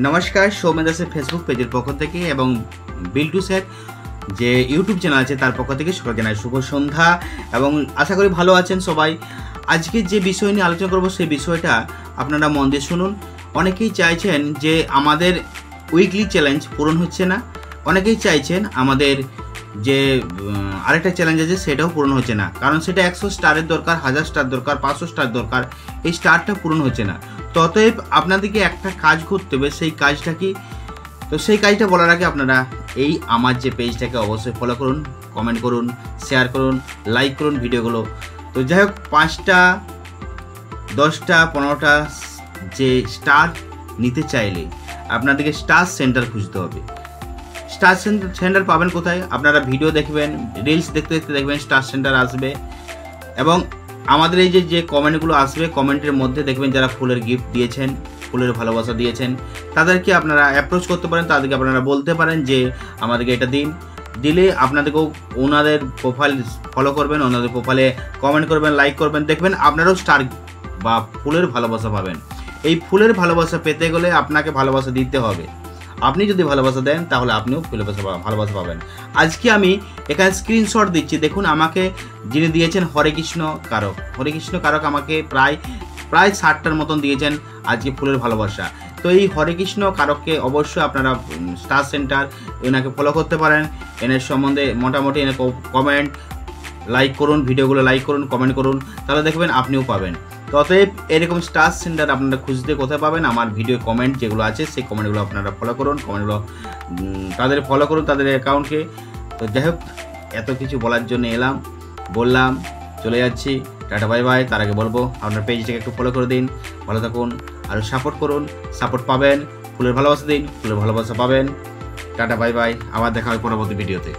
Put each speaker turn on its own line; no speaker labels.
নমস্কার, সৌমেন দাসের ফেসবুক পেজের পক্ষ থেকে এবং বিল্টু স্যার যে ইউটিউব চ্যানেল আছে তার পক্ষ থেকে সকলকে জানাই শুভ সন্ধ্যা এবং আশা করি ভালো আছেন সবাই। আজকে যে বিষয় নিয়ে আলোচনা করব সেই বিষয়টা আপনারা মন দিয়ে শুনুন। অনেকেই চাইছেন যে আমাদের উইকলি চ্যালেঞ্জ পূরণ হচ্ছে না, অনেকেই চাইছেন আমাদের যে আরেকটা চ্যালেঞ্জ আছে সেটাও পূরণ হচ্ছে না, কারণ সেটা 100 স্টারের দরকার, 1000 স্টার দরকার, 500 স্টার দরকার, এই স্টারটা পূরণ হচ্ছে না। ততএব আপনাদেরকে একটা কাজ করতে হবে, সেই কাজটা কি? তো সেই কাজটা বলার আগে আপনারা এই আমার যে পেজটাকে অবশ্যই ফলো করুন, কমেন্ট করুন, শেয়ার করুন, লাইক করুন ভিডিওগুলো। তো যাই হোক, 5টা 10টা 15টা যে স্টার নিতে চাইলে আপনাদেরকে স্টার সেন্টার খুঁজতে হবে। স্টার সেন্টার পাবেন কোথায়? আপনারা ভিডিও দেখবেন, রিলস দেখতে দেখতে দেখবেন স্টার সেন্টার আসবে এবং আমাদের এই যে কমেন্টগুলো আসবে, কমেন্টের মধ্যে দেখবেন যারা ফুলের গিফট দিয়েছেন, ফুলের ভালোবাসা দিয়েছেন, তাদেরকে আপনারা অ্যাপ্রোচ করতে পারেন, তাদেরকে আপনারা বলতে পারেন যে আমাদেরকে এটা দিন। দিলে আপনাদেরকেও ওনাদের প্রোফাইল ফলো করবেন, ওনাদের প্রোফাইলে কমেন্ট করবেন, লাইক করবেন, দেখবেন আপনারাও স্টার বা ফুলের ভালোবাসা পাবেন। এই ফুলের ভালোবাসা পেতে গেলে আপনাকে ভালোবাসা দিতে হবে। আপনি যদি ভালোবাসা দেন তাহলে আপনিও ভালোবাসা পাবেন। আজকে আমি এখানে স্ক্রিনশট দিচ্ছি, দেখুন আমাকে যিনি দিয়েছেন হরে কৃষ্ণ কারক। হরে কৃষ্ণ কারক আমাকে প্রায় 60টার মতন দিয়েছেন আজকে ফুলের ভালোবাসা। তো এই হরে কৃষ্ণ কারককে অবশ্যই আপনারা স্টার সেন্টার এনাকে ফলো করতে পারেন। এনার সম্বন্ধে মোটামুটি এনে কমেন্ট লাইক করুন, ভিডিওগুলো লাইক করুন, কমেন্ট করুন, তাহলে দেখবেন আপনিও পাবেন। ততএব এরকম স্টার সেন্টার আপনারা খুঁজতে কোথায় পাবেন? আমার ভিডিও কমেন্ট যেগুলো আছে সেই কমেন্টগুলো আপনারা ফলো করুন, কমেন্টগুলো তাদের ফলো করুন, তাদের অ্যাকাউন্টকে। তো যাই হোক, এত কিছু বলার জন্য বললাম, চলে যাচ্ছি, টাটা বাই বাই। তার আগে বলবো আপনার পেজটাকে একটু ফলো করে দিন, ভালো থাকুন, আরও সাপোর্ট করুন, সাপোর্ট পাবেন, ফুলের ভালোবাসা দিন, ফুলের ভালোবাসা পাবেন। টাটা বাই বাই, আবার দেখা হয় পরবর্তী ভিডিওতে।